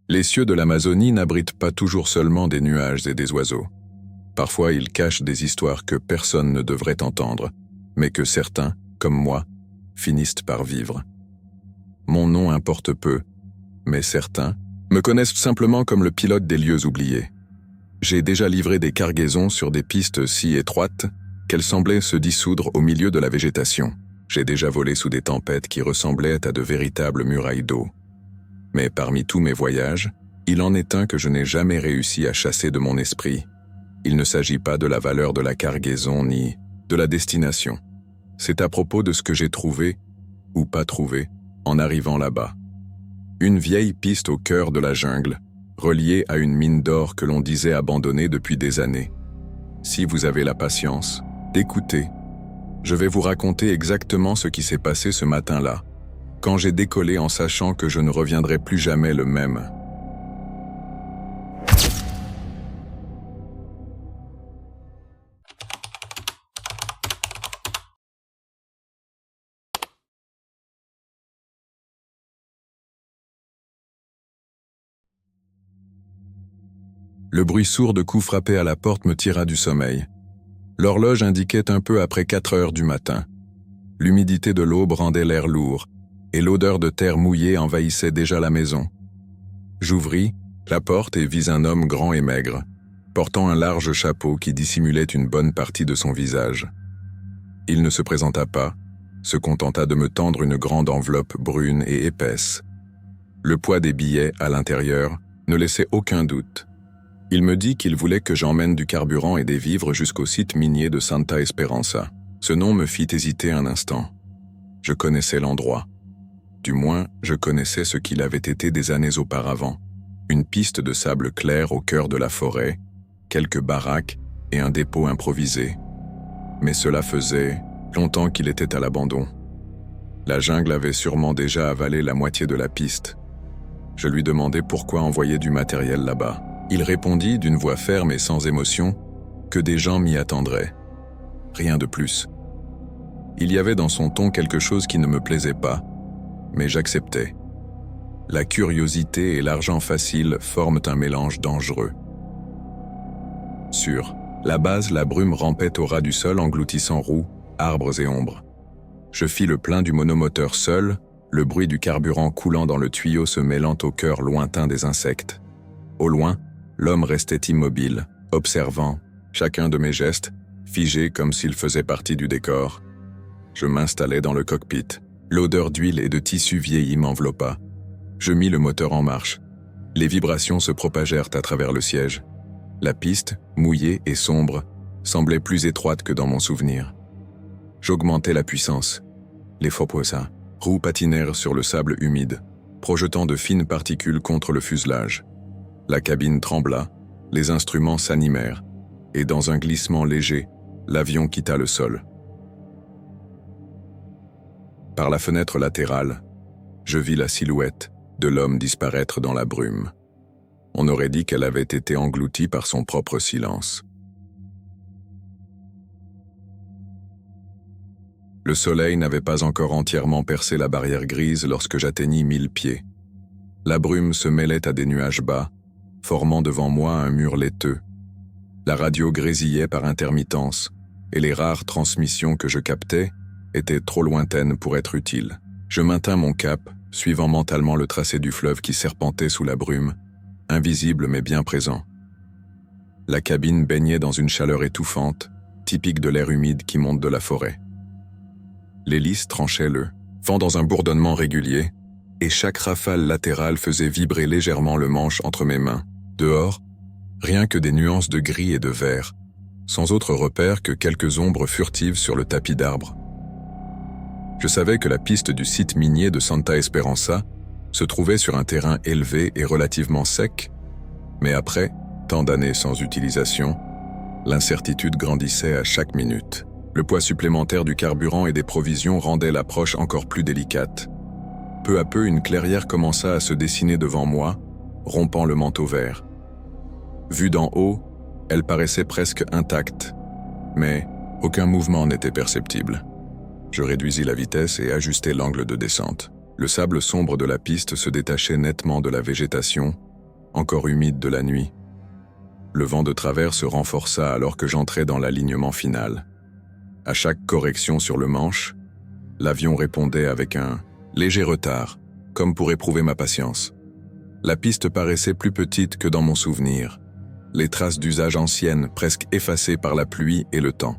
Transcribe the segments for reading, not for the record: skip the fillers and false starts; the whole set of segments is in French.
Les cieux de l'Amazonie n'abritent pas toujours seulement des nuages et des oiseaux. Parfois, ils cachent des histoires que personne ne devrait entendre, mais que certains, comme moi, finissent par vivre. Mon nom importe peu, mais certains me connaissent simplement comme le pilote des lieux oubliés. J'ai déjà livré des cargaisons sur des pistes si étroites qu'elles semblaient se dissoudre au milieu de la végétation. J'ai déjà volé sous des tempêtes qui ressemblaient à de véritables murailles d'eau. Mais parmi tous mes voyages, il en est un que je n'ai jamais réussi à chasser de mon esprit. Il ne s'agit pas de la valeur de la cargaison ni de la destination. C'est à propos de ce que j'ai trouvé, ou pas trouvé, en arrivant là-bas. Une vieille piste au cœur de la jungle, reliée à une mine d'or que l'on disait abandonnée depuis des années. Si vous avez la patience d'écouter, je vais vous raconter exactement ce qui s'est passé ce matin-là, quand j'ai décollé en sachant que je ne reviendrai plus jamais le même. Le bruit sourd de coups frappés à la porte me tira du sommeil. L'horloge indiquait un peu après 4 heures du matin. L'humidité de l'aube rendait l'air lourd, et l'odeur de terre mouillée envahissait déjà la maison. J'ouvris la porte et vis un homme grand et maigre, portant un large chapeau qui dissimulait une bonne partie de son visage. Il ne se présenta pas, se contenta de me tendre une grande enveloppe brune et épaisse. Le poids des billets à l'intérieur ne laissait aucun doute. Il me dit qu'il voulait que j'emmène du carburant et des vivres jusqu'au site minier de Santa Esperanza. Ce nom me fit hésiter un instant. Je connaissais l'endroit. Du moins, je connaissais ce qu'il avait été des années auparavant. Une piste de sable clair au cœur de la forêt, quelques baraques et un dépôt improvisé. Mais cela faisait longtemps qu'il était à l'abandon. La jungle avait sûrement déjà avalé la moitié de la piste. Je lui demandai pourquoi envoyer du matériel là-bas. Il répondit d'une voix ferme et sans émotion que des gens m'y attendraient. Rien de plus. Il y avait dans son ton quelque chose qui ne me plaisait pas, mais j'acceptais. La curiosité et l'argent facile forment un mélange dangereux. Sur la base, la brume rampait au ras du sol engloutissant roues, arbres et ombres. Je fis le plein du monomoteur seul, le bruit du carburant coulant dans le tuyau se mêlant au cœur lointain des insectes. Au loin, l'homme restait immobile, observant chacun de mes gestes, figé comme s'il faisait partie du décor. Je m'installai dans le cockpit. L'odeur d'huile et de tissu vieilli m'enveloppa. Je mis le moteur en marche. Les vibrations se propagèrent à travers le siège. La piste, mouillée et sombre, semblait plus étroite que dans mon souvenir. J'augmentai la puissance. Les foposa, roues patinèrent sur le sable humide, projetant de fines particules contre le fuselage. La cabine trembla, les instruments s'animèrent, et dans un glissement léger, l'avion quitta le sol. Par la fenêtre latérale, je vis la silhouette de l'homme disparaître dans la brume. On aurait dit qu'elle avait été engloutie par son propre silence. Le soleil n'avait pas encore entièrement percé la barrière grise lorsque j'atteignis 1000 pieds. La brume se mêlait à des nuages bas, formant devant moi un mur laiteux. La radio grésillait par intermittence, et les rares transmissions que je captais étaient trop lointaines pour être utiles. Je maintins mon cap, suivant mentalement le tracé du fleuve qui serpentait sous la brume, invisible mais bien présent. La cabine baignait dans une chaleur étouffante, typique de l'air humide qui monte de la forêt. L'hélice tranchait le vent dans un bourdonnement régulier, et chaque rafale latérale faisait vibrer légèrement le manche entre mes mains. Dehors, rien que des nuances de gris et de vert, sans autre repère que quelques ombres furtives sur le tapis d'arbres. Je savais que la piste du site minier de Santa Esperanza se trouvait sur un terrain élevé et relativement sec, mais après tant d'années sans utilisation, l'incertitude grandissait à chaque minute. Le poids supplémentaire du carburant et des provisions rendait l'approche encore plus délicate. Peu à peu, une clairière commença à se dessiner devant moi, rompant le manteau vert. Vue d'en haut, elle paraissait presque intacte, mais aucun mouvement n'était perceptible. Je réduisis la vitesse et ajustai l'angle de descente. Le sable sombre de la piste se détachait nettement de la végétation, encore humide de la nuit. Le vent de travers se renforça alors que j'entrais dans l'alignement final. À chaque correction sur le manche, l'avion répondait avec un léger retard, comme pour éprouver ma patience. La piste paraissait plus petite que dans mon souvenir, les traces d'usage anciennes presque effacées par la pluie et le temps.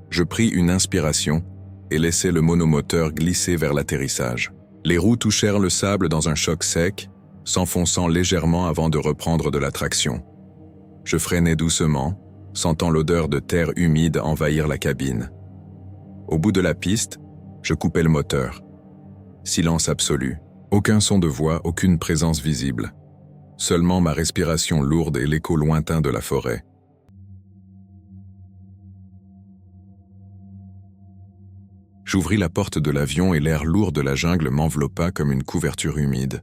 Je pris une inspiration et laissai le monomoteur glisser vers l'atterrissage. Les roues touchèrent le sable dans un choc sec, s'enfonçant légèrement avant de reprendre de la traction. Je freinai doucement, sentant l'odeur de terre humide envahir la cabine. Au bout de la piste, je coupai le moteur. Silence absolu. Aucun son de voix, aucune présence visible. Seulement ma respiration lourde et l'écho lointain de la forêt. J'ouvris la porte de l'avion et l'air lourd de la jungle m'enveloppa comme une couverture humide.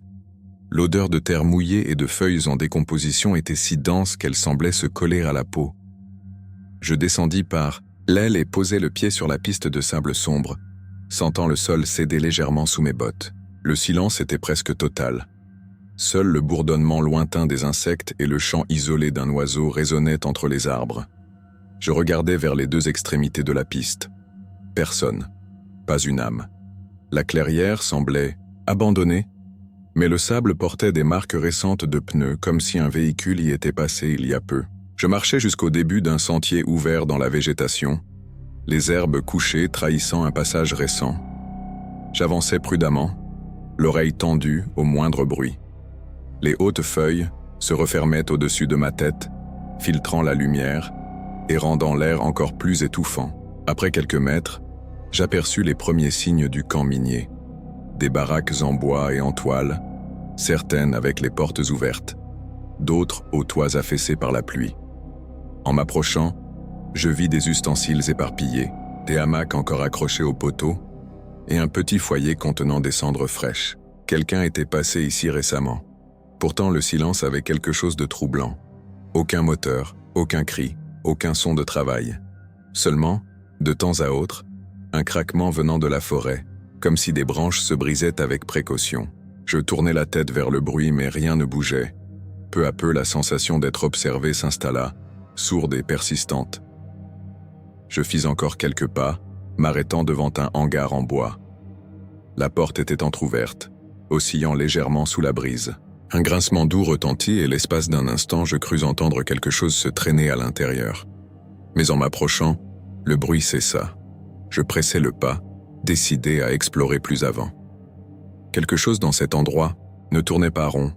L'odeur de terre mouillée et de feuilles en décomposition était si dense qu'elle semblait se coller à la peau. Je descendis par l'aile et posai le pied sur la piste de sable sombre, sentant le sol céder légèrement sous mes bottes. Le silence était presque total. Seul le bourdonnement lointain des insectes et le chant isolé d'un oiseau résonnaient entre les arbres. Je regardais vers les deux extrémités de la piste. Personne. Pas une âme. La clairière semblait abandonnée, mais le sable portait des marques récentes de pneus comme si un véhicule y était passé il y a peu. Je marchais jusqu'au début d'un sentier ouvert dans la végétation, les herbes couchées trahissant un passage récent. J'avançais prudemment, l'oreille tendue au moindre bruit. Les hautes feuilles se refermaient au-dessus de ma tête, filtrant la lumière et rendant l'air encore plus étouffant. Après quelques mètres, j'aperçus les premiers signes du camp minier. Des baraques en bois et en toile, certaines avec les portes ouvertes, d'autres aux toits affaissés par la pluie. En m'approchant, je vis des ustensiles éparpillés, des hamacs encore accrochés au poteau et un petit foyer contenant des cendres fraîches. Quelqu'un était passé ici récemment. Pourtant, le silence avait quelque chose de troublant. Aucun moteur, aucun cri, aucun son de travail. Seulement, de temps à autre, un craquement venant de la forêt, comme si des branches se brisaient avec précaution. Je tournai la tête vers le bruit, mais rien ne bougeait. Peu à peu, la sensation d'être observé s'installa, sourde et persistante. Je fis encore quelques pas, m'arrêtant devant un hangar en bois. La porte était entr'ouverte, oscillant légèrement sous la brise. Un grincement doux retentit et l'espace d'un instant, je crus entendre quelque chose se traîner à l'intérieur. Mais en m'approchant, le bruit cessa. Je pressai le pas, décidé à explorer plus avant. Quelque chose dans cet endroit ne tournait pas rond,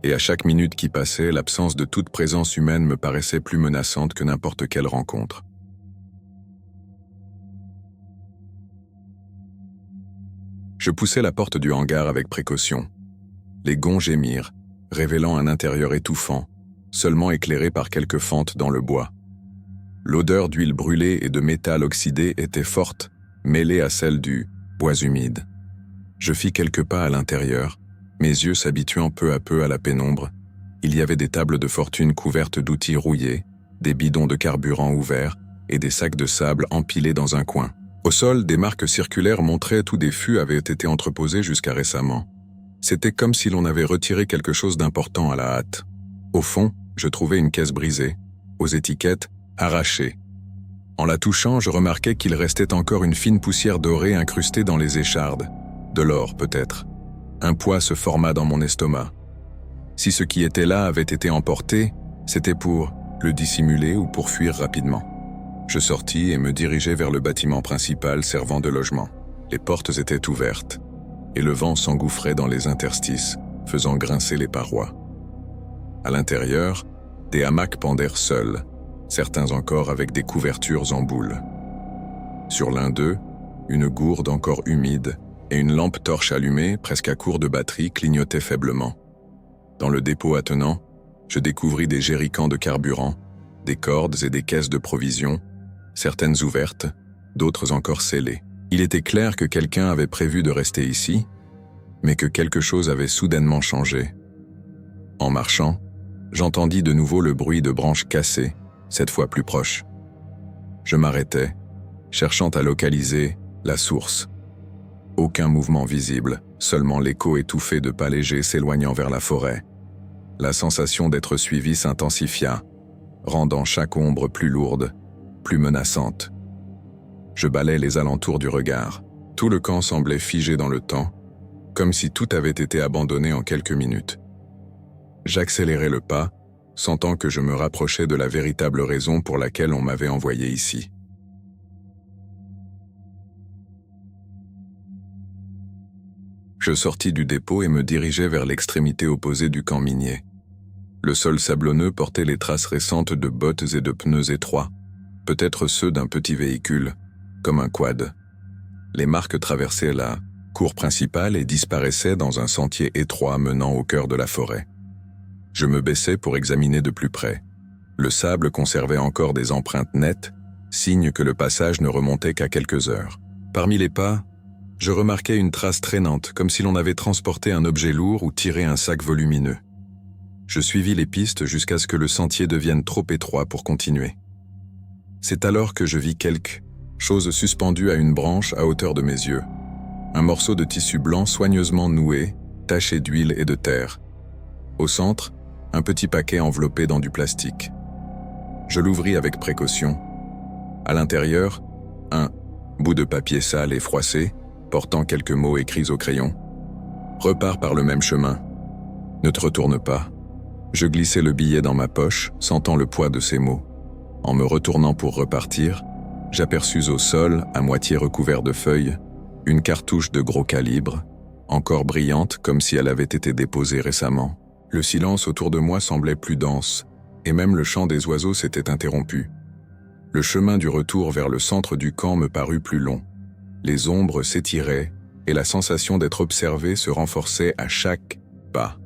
et à chaque minute qui passait, l'absence de toute présence humaine me paraissait plus menaçante que n'importe quelle rencontre. Je poussai la porte du hangar avec précaution. Les gonds gémirent, révélant un intérieur étouffant, seulement éclairé par quelques fentes dans le bois. L'odeur d'huile brûlée et de métal oxydé était forte, mêlée à celle du bois humide. Je fis quelques pas à l'intérieur, mes yeux s'habituant peu à peu à la pénombre. Il y avait des tables de fortune couvertes d'outils rouillés, des bidons de carburant ouverts et des sacs de sable empilés dans un coin. Au sol, des marques circulaires montraient où des fûts avaient été entreposés jusqu'à récemment. C'était comme si l'on avait retiré quelque chose d'important à la hâte. Au fond, je trouvais une caisse brisée, aux étiquettes arrachées. En la touchant, je remarquai qu'il restait encore une fine poussière dorée incrustée dans les échardes. De l'or, peut-être. Un poids se forma dans mon estomac. Si ce qui était là avait été emporté, c'était pour le dissimuler ou pour fuir rapidement. Je sortis et me dirigeai vers le bâtiment principal servant de logement. Les portes étaient ouvertes, et le vent s'engouffrait dans les interstices, faisant grincer les parois. À l'intérieur, des hamacs pendèrent seuls, certains encore avec des couvertures en boule. Sur l'un d'eux, une gourde encore humide et une lampe torche allumée, presque à court de batterie, clignotaient faiblement. Dans le dépôt attenant, je découvris des jerrycans de carburant, des cordes et des caisses de provisions, certaines ouvertes, d'autres encore scellées. Il était clair que quelqu'un avait prévu de rester ici, mais que quelque chose avait soudainement changé. En marchant, j'entendis de nouveau le bruit de branches cassées, cette fois plus proches. Je m'arrêtai, cherchant à localiser la source. Aucun mouvement visible, seulement l'écho étouffé de pas légers s'éloignant vers la forêt. La sensation d'être suivi s'intensifia, rendant chaque ombre plus lourde, plus menaçante. Je balais les alentours du regard. Tout le camp semblait figé dans le temps, comme si tout avait été abandonné en quelques minutes. J'accélérai le pas, sentant que je me rapprochais de la véritable raison pour laquelle on m'avait envoyé ici. Je sortis du dépôt et me dirigeai vers l'extrémité opposée du camp minier. Le sol sablonneux portait les traces récentes de bottes et de pneus étroits, peut-être ceux d'un petit véhicule, comme un quad. Les marques traversaient la cour principale et disparaissaient dans un sentier étroit menant au cœur de la forêt. Je me baissai pour examiner de plus près. Le sable conservait encore des empreintes nettes, signe que le passage ne remontait qu'à quelques heures. Parmi les pas, je remarquai une trace traînante, comme si l'on avait transporté un objet lourd ou tiré un sac volumineux. Je suivis les pistes jusqu'à ce que le sentier devienne trop étroit pour continuer. C'est alors que je vis quelque chose suspendu à une branche à hauteur de mes yeux. Un morceau de tissu blanc soigneusement noué, taché d'huile et de terre. Au centre, un petit paquet enveloppé dans du plastique. Je l'ouvris avec précaution. À l'intérieur, un bout de papier sale et froissé, portant quelques mots écrits au crayon. « Repars par le même chemin. Ne te retourne pas. » Je glissai le billet dans ma poche, sentant le poids de ces mots. En me retournant pour repartir, j'aperçus au sol, à moitié recouvert de feuilles, une cartouche de gros calibre, encore brillante comme si elle avait été déposée récemment. Le silence autour de moi semblait plus dense, et même le chant des oiseaux s'était interrompu. Le chemin du retour vers le centre du camp me parut plus long. Les ombres s'étiraient, et la sensation d'être observé se renforçait à chaque pas.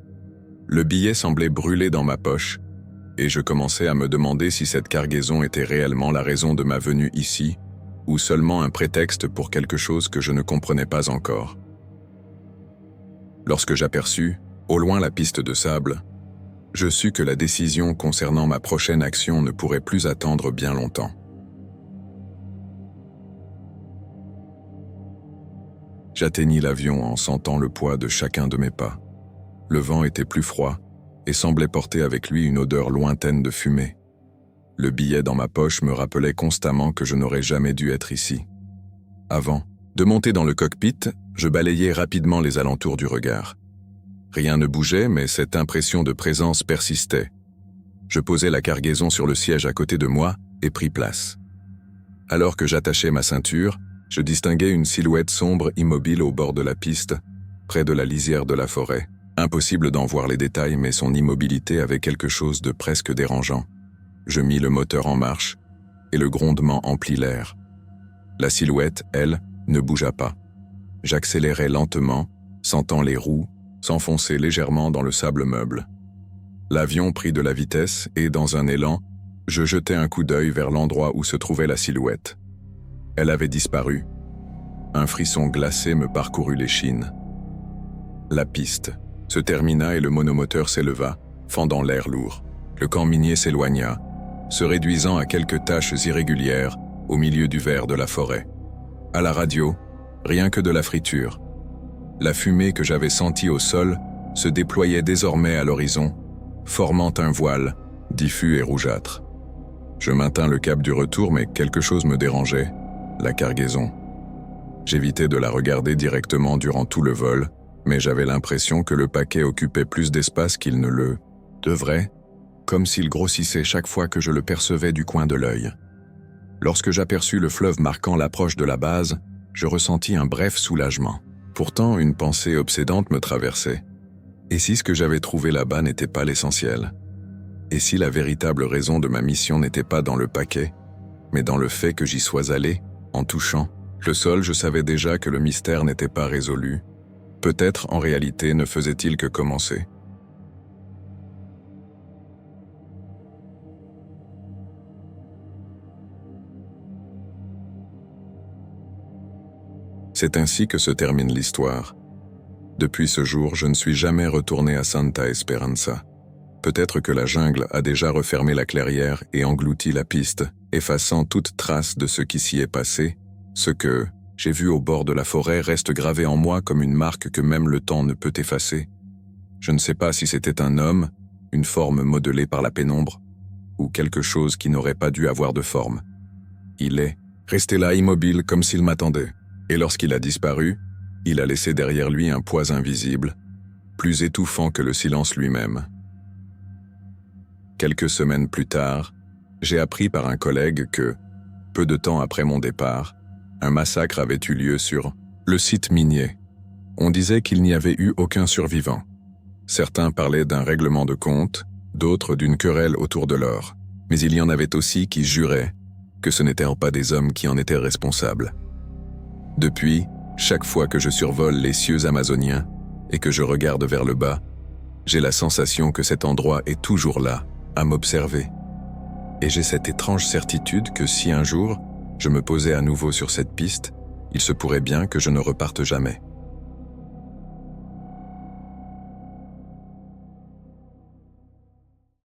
Le billet semblait brûler dans ma poche, et je commençais à me demander si cette cargaison était réellement la raison de ma venue ici, ou seulement un prétexte pour quelque chose que je ne comprenais pas encore. Lorsque j'aperçus, au loin la piste de sable, je sus que la décision concernant ma prochaine action ne pourrait plus attendre bien longtemps. J'atteignis l'avion en sentant le poids de chacun de mes pas. Le vent était plus froid et semblait porter avec lui une odeur lointaine de fumée. Le billet dans ma poche me rappelait constamment que je n'aurais jamais dû être ici. Avant de monter dans le cockpit, je balayais rapidement les alentours du regard. Rien ne bougeait, mais cette impression de présence persistait. Je posai la cargaison sur le siège à côté de moi et pris place. Alors que j'attachais ma ceinture, je distinguai une silhouette sombre immobile au bord de la piste, près de la lisière de la forêt. Impossible d'en voir les détails, mais son immobilité avait quelque chose de presque dérangeant. Je mis le moteur en marche, et le grondement emplit l'air. La silhouette, elle, ne bougea pas. J'accélérai lentement, sentant les roues s'enfoncer légèrement dans le sable meuble. L'avion prit de la vitesse et, dans un élan, je jetai un coup d'œil vers l'endroit où se trouvait la silhouette. Elle avait disparu. Un frisson glacé me parcourut l'échine. La piste se termina et le monomoteur s'éleva, fendant l'air lourd. Le camp minier s'éloigna, se réduisant à quelques taches irrégulières au milieu du vert de la forêt. À la radio, rien que de la friture. La fumée que j'avais sentie au sol se déployait désormais à l'horizon, formant un voile, diffus et rougeâtre. Je maintins le cap du retour, mais quelque chose me dérangeait, la cargaison. J'évitais de la regarder directement durant tout le vol, mais j'avais l'impression que le paquet occupait plus d'espace qu'il ne le devrait, comme s'il grossissait chaque fois que je le percevais du coin de l'œil. Lorsque j'aperçus le fleuve marquant l'approche de la base, je ressentis un bref soulagement. Pourtant, une pensée obsédante me traversait. Et si ce que j'avais trouvé là-bas n'était pas l'essentiel? Et si la véritable raison de ma mission n'était pas dans le paquet, mais dans le fait que j'y sois allé, en touchant le sol, je savais déjà que le mystère n'était pas résolu. Peut-être, en réalité, ne faisait-il que commencer. C'est ainsi que se termine l'histoire. Depuis ce jour, je ne suis jamais retourné à Santa Esperanza. Peut-être que la jungle a déjà refermé la clairière et englouti la piste, effaçant toute trace de ce qui s'y est passé. Ce que j'ai vu au bord de la forêt reste gravé en moi comme une marque que même le temps ne peut effacer. Je ne sais pas si c'était un homme, une forme modelée par la pénombre, ou quelque chose qui n'aurait pas dû avoir de forme. Il est resté là immobile comme s'il m'attendait, et lorsqu'il a disparu, il a laissé derrière lui un poids invisible, plus étouffant que le silence lui-même. Quelques semaines plus tard, j'ai appris par un collègue que, peu de temps après mon départ, un massacre avait eu lieu sur le site minier. On disait qu'il n'y avait eu aucun survivant. Certains parlaient d'un règlement de compte, d'autres d'une querelle autour de l'or. Mais il y en avait aussi qui juraient que ce n'étaient pas des hommes qui en étaient responsables. Depuis, chaque fois que je survole les cieux amazoniens et que je regarde vers le bas, j'ai la sensation que cet endroit est toujours là, à m'observer. Et j'ai cette étrange certitude que si un jour je me posais à nouveau sur cette piste, il se pourrait bien que je ne reparte jamais.